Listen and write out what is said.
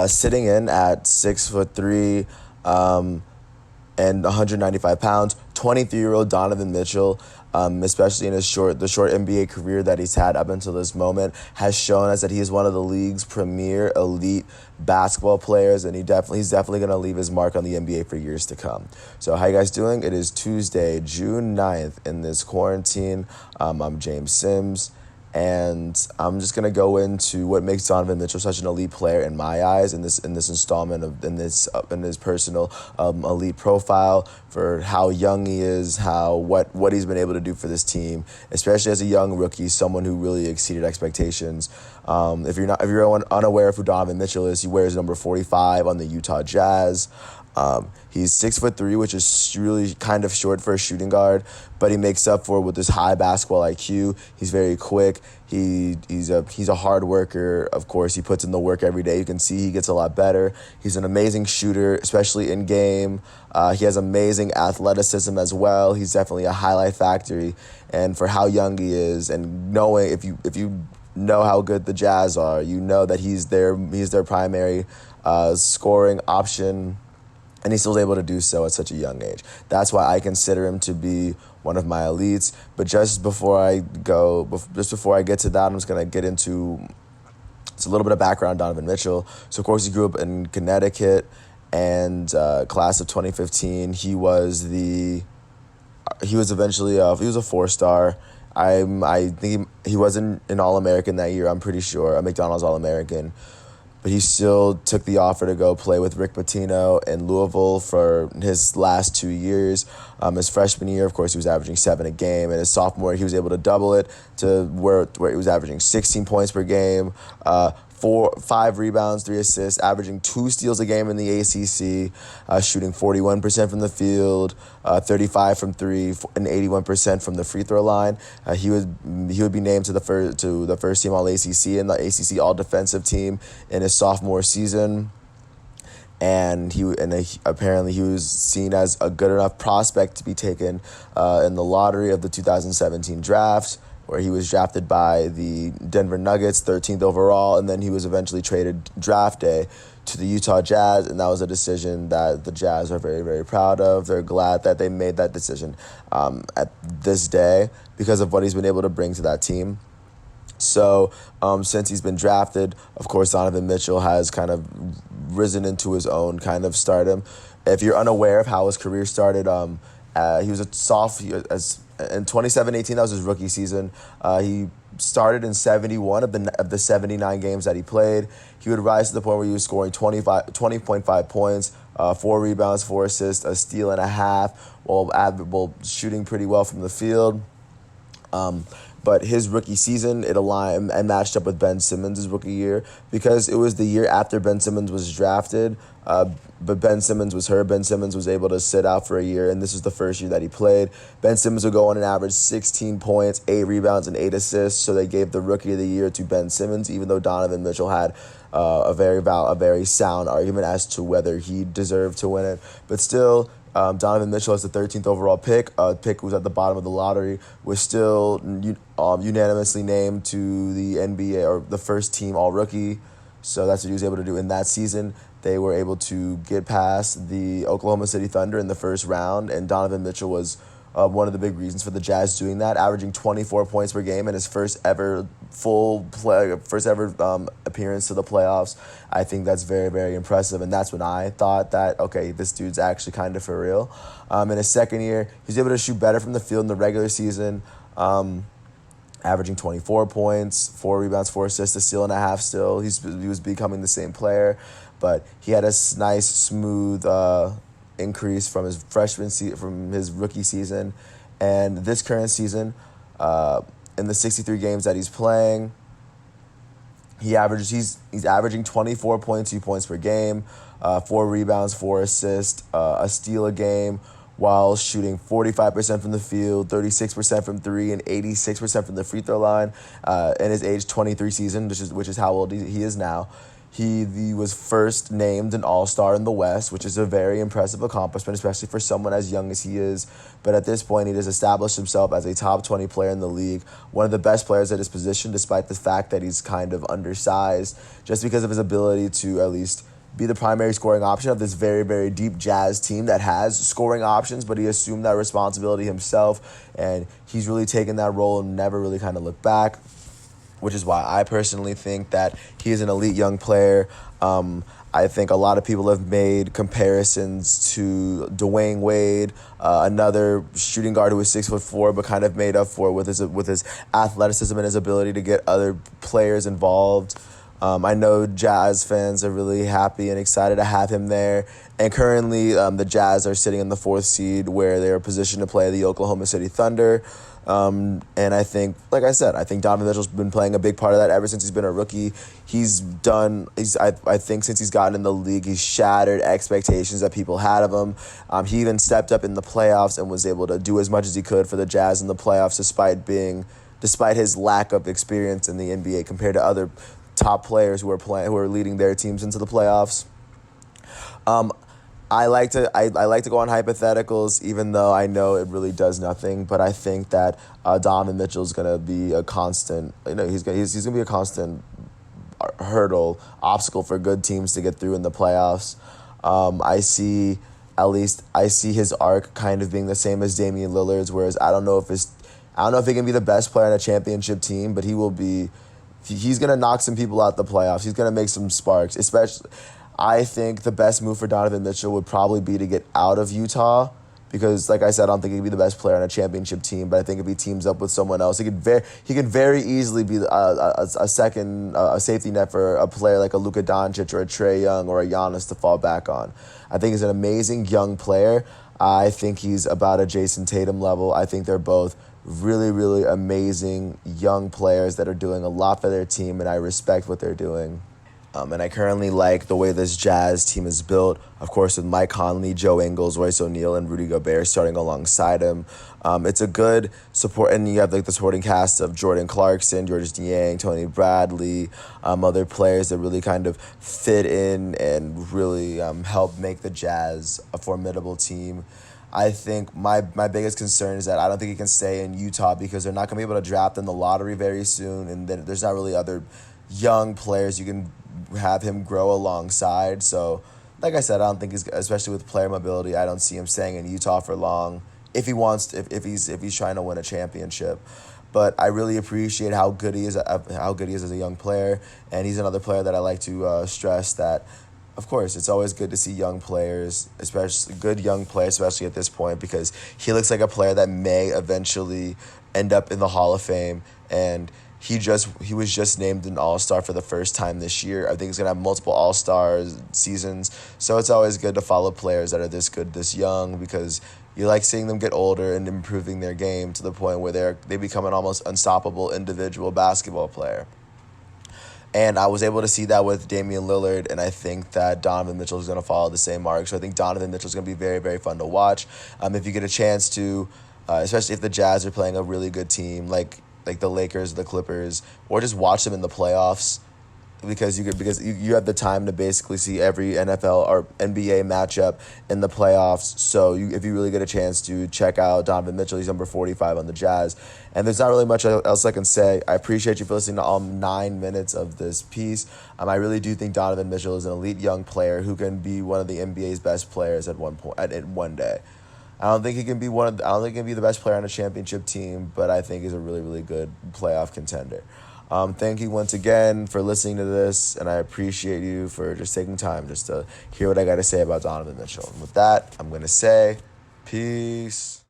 sitting in at 6'3", and 195 pounds. 23-year-old Donovan Mitchell, especially in the short NBA career that he's had up until this moment, has shown us that he is one of the league's premier elite basketball players, and he's definitely going to leave his mark on the NBA for years to come. So how you guys doing? It is Tuesday, June 9th in this quarantine. I'm James Sims. And I'm just gonna go into what makes Donovan Mitchell such an elite player in my eyes in this installment in his personal elite profile, for how young he is, what he's been able to do for this team, especially as a young rookie, someone who really exceeded expectations. If you're unaware of who Donovan Mitchell is, he wears number 45 on the Utah Jazz. He's 6'3", which is really kind of short for a shooting guard, but he makes up for it with his high basketball IQ. He's very quick. He's a hard worker. Of course, he puts in the work every day. You can see he gets a lot better. He's an amazing shooter, especially in game. He has amazing athleticism as well. He's definitely a highlight factory. And for how young he is, and knowing if you know how good the Jazz are, you know that he's their primary scoring option. And he still able to do so at such a young age. That's why I consider him to be one of my elites. But just before I get to that, I'm just gonna get into a little bit of background on Donovan Mitchell. So of course he grew up in Connecticut, and class of 2015. He was eventually he was a 4-star. I think he wasn't an All-American that year. I'm pretty sure a McDonald's All-American. But he still took the offer to go play with Rick Pitino in Louisville for his last 2 years. His freshman year, of course, he was averaging 7 a game. And his sophomore year, he was able to double it to where he was averaging 16 points per game, 5 rebounds, 3 assists, averaging 2 steals a game in the ACC, shooting 41% from the field, 35 from 3, and 81% from the free throw line. He would be named to the first team All ACC and the ACC All Defensive Team in his sophomore season. And apparently he was seen as a good enough prospect to be taken in the lottery of the 2017 draft, where he was drafted by the Denver Nuggets, 13th overall, and then he was eventually traded draft day to the Utah Jazz, and that was a decision that the Jazz are very, very proud of. They're glad that they made that decision at this day because of what he's been able to bring to that team. So since he's been drafted, of course, Donovan Mitchell has kind of risen into his own kind of stardom. If you're unaware of how his career started, he was a in 2017-18, that was his rookie season. He started in 71 of the 79 games that he played. He would rise to the point where he was scoring 20.5 points, 4 rebounds, 4 assists, a steal and a half, while shooting pretty well from the field. But his rookie season, it aligned and matched up with Ben Simmons' rookie year because it was the year after Ben Simmons was drafted. But Ben Simmons was hurt. Ben Simmons was able to sit out for a year, and this was the first year that he played. Ben Simmons would go on an average 16 points, 8 rebounds, and 8 assists. So they gave the Rookie of the Year to Ben Simmons, even though Donovan Mitchell had a very sound argument as to whether he deserved to win it. But still, Donovan Mitchell as the 13th overall pick, pick was at the bottom of the lottery, was still unanimously named to the NBA or the first team All-Rookie. So that's what he was able to do in that season. They were able to get past the Oklahoma City Thunder in the first round, and Donovan Mitchell was one of the big reasons for the Jazz doing that, averaging 24 points per game in his first ever appearance to the playoffs. I think that's very, very impressive, and that's when I thought that, okay, this dude's actually kind of for real. In his second year, he was able to shoot better from the field in the regular season, averaging 24 points, 4 rebounds, 4 assists, a steal and a half still. He was becoming the same player, but he had a nice, smooth increase from his from his rookie season. And this current season, in the 63 games that he's playing, he's averaging 24.2 points per game, 4 rebounds, 4 assists, a steal a game, while shooting 45% from the field, 36% from 3, and 86% from the free throw line in his age 23 season, which is how old he is now. He was first named an All-Star in the West, which is a very impressive accomplishment, especially for someone as young as he is. But at this point, he has established himself as a top 20 player in the league, one of the best players at his position, despite the fact that he's kind of undersized, just because of his ability to at least be the primary scoring option of this very, very deep Jazz team that has scoring options, but he assumed that responsibility himself, and he's really taken that role and never really kind of looked back, which is why I personally think that he is an elite young player. I think a lot of people have made comparisons to Dwayne Wade, another shooting guard who was 6'4", but kind of made up for it with his athleticism and his ability to get other players involved. I know Jazz fans are really happy and excited to have him there. And currently, the Jazz are sitting in the 4th seed where they are positioned to play the Oklahoma City Thunder. And I think, like I said, I think Donovan Mitchell's been playing a big part of that ever since he's been a rookie. I think since he's gotten in the league, he's shattered expectations that people had of him. He even stepped up in the playoffs and was able to do as much as he could for the Jazz in the playoffs, despite his lack of experience in the NBA compared to other top players who are leading their teams into the playoffs. I like to go on hypotheticals, even though I know it really does nothing. But I think that Donovan Mitchell is going to be a constant. He's going to be a constant obstacle for good teams to get through in the playoffs. I see his arc kind of being the same as Damian Lillard's, whereas I don't know if he can be the best player on a championship team, but he will be. He's going to knock some people out the playoffs. He's going to make some sparks. Especially, I think the best move for Donovan Mitchell would probably be to get out of Utah because, like I said, I don't think he'd be the best player on a championship team, but I think if he teams up with someone else, he could very easily be a safety net for a player like a Luka Doncic or a Trae Young or a Giannis to fall back on. I think he's an amazing young player. I think he's about a Jason Tatum level. I think they're both really, really amazing young players that are doing a lot for their team, and I respect what they're doing. And I currently like the way this Jazz team is built, of course, with Mike Conley, Joe Ingles, Royce O'Neal, and Rudy Gobert starting alongside him. It's a good support, and you have the supporting cast of Jordan Clarkson, Georges Niang, Tony Bradley, other players that really kind of fit in and really help make the Jazz a formidable team. I think my biggest concern is that I don't think he can stay in Utah because they're not going to be able to draft in the lottery very soon, and then there's not really other young players you can have him grow alongside. So, like I said, I don't think especially with player mobility, I don't see him staying in Utah for long if he's trying to win a championship. But I really appreciate how good he is as a young player, and he's another player that I like to stress that. Of course, it's always good to see young players, especially good young players, especially at this point, because he looks like a player that may eventually end up in the Hall of Fame. And he was just named an All-Star for the first time this year. I think he's going to have multiple All-Star seasons. So it's always good to follow players that are this good, this young, because you like seeing them get older and improving their game to the point where they become an almost unstoppable individual basketball player. And I was able to see that with Damian Lillard, and I think that Donovan Mitchell is going to follow the same mark. So I think Donovan Mitchell is going to be very, very fun to watch. If you get a chance to, especially if the Jazz are playing a really good team like the Lakers, the Clippers, or just watch them in the playoffs, because you have the time to basically see every NFL or NBA matchup in the playoffs. So if you really get a chance to check out Donovan Mitchell, he's number 45 on the Jazz. And there's not really much else I can say. I appreciate you for listening to all 9 minutes of this piece. I really do think Donovan Mitchell is an elite young player who can be one of the NBA's best players at one day. I don't think he can be the best player on a championship team, but I think he's a really, really good playoff contender. Thank you once again for listening to this, and I appreciate you for just taking time just to hear what I got to say about Donovan Mitchell. And with that, I'm going to say peace.